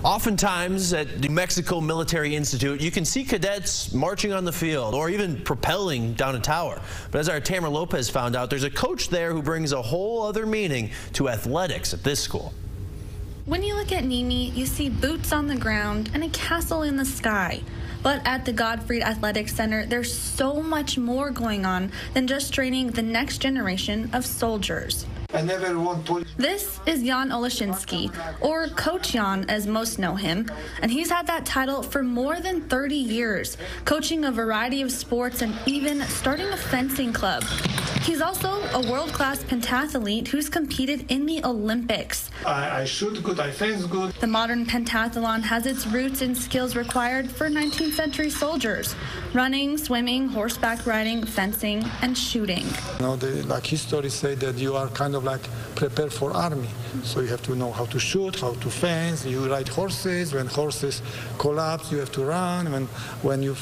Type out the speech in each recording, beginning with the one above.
Oftentimes at New Mexico Military Institute, you can see cadets marching on the field or even propelling down a tower. But as our Tamara Lopez found out, there's a coach there who brings a whole other meaning to athletics at this school. When you look at NMMI, you see boots on the ground and a castle in the sky. But at the Godfrey Athletic Center, there's so much more going on than just training the next generation of soldiers. I never want to. This is Jan Oleskinski, or Coach Jan as most know him, and he's had that title for more than 30 years, coaching a variety of sports and even starting a fencing club. He's also a world-class pentathlete who's competed in the Olympics. I shoot good, I fence good. The modern pentathlon has its roots in skills required for 19th century soldiers: running, swimming, horseback riding, fencing, and shooting. You know, history say that you are kind of like prepared for army. So you have to know how to shoot, how to fence. You ride horses. When horses collapse, you have to run. When you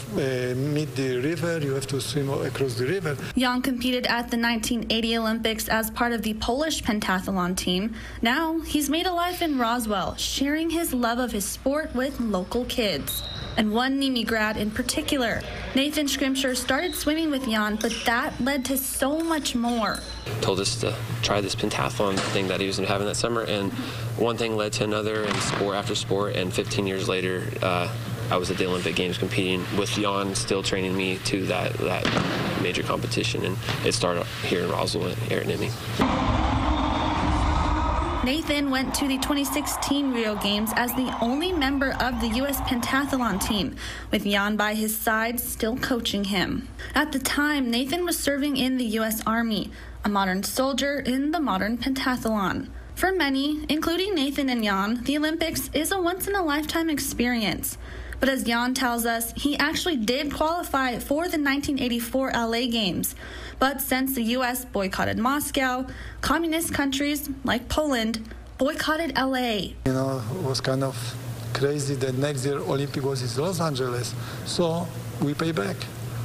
meet the river, you have to swim across the river. Jan competed at the 1980 Olympics as part of the Polish pentathlon team. Now he's made a life in Roswell, sharing his love of his sport with local kids. And one NMMI grad in particular, Nathan Scrimshire, started swimming with Jan, but that led to so much more. Told us to try this pentathlon thing that he was having that summer, and one thing led to another, and sport after sport, and 15 years later, I was at the Olympic Games competing with Jan, still training me to that major competition, and it started here in Roswell here at NMMI. Nathan went to the 2016 Rio Games as the only member of the U.S. pentathlon team, with Jan by his side still coaching him. At the time, Nathan was serving in the U.S. Army, a modern soldier in the modern pentathlon. For many, including Nathan and Jan, the Olympics is a once-in-a-lifetime experience. But as Jan tells us, he actually did qualify for the 1984 LA Games. But since the U.S. boycotted Moscow, communist countries like Poland boycotted LA. You know, it was kind of crazy that next year Olympic was in Los Angeles. So we pay back.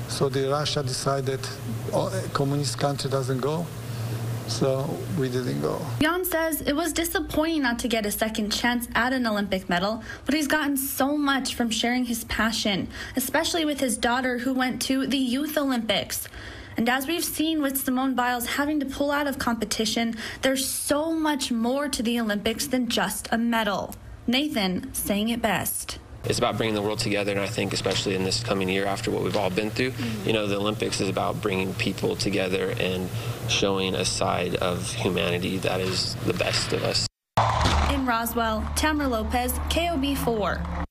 So the Russia decided communist country doesn't go. So we didn't go. Jan says it was disappointing not to get a second chance at an Olympic medal, but he's gotten so much from sharing his passion, especially with his daughter who went to the Youth Olympics. And as we've seen with Simone Biles having to pull out of competition, there's so much more to the Olympics than just a medal. Nathan saying it best. It's about bringing the world together, and I think especially in this coming year after what we've all been through, you know, the Olympics is about bringing people together and showing a side of humanity that is the best of us. In Roswell, Tamara Lopez, KOB4.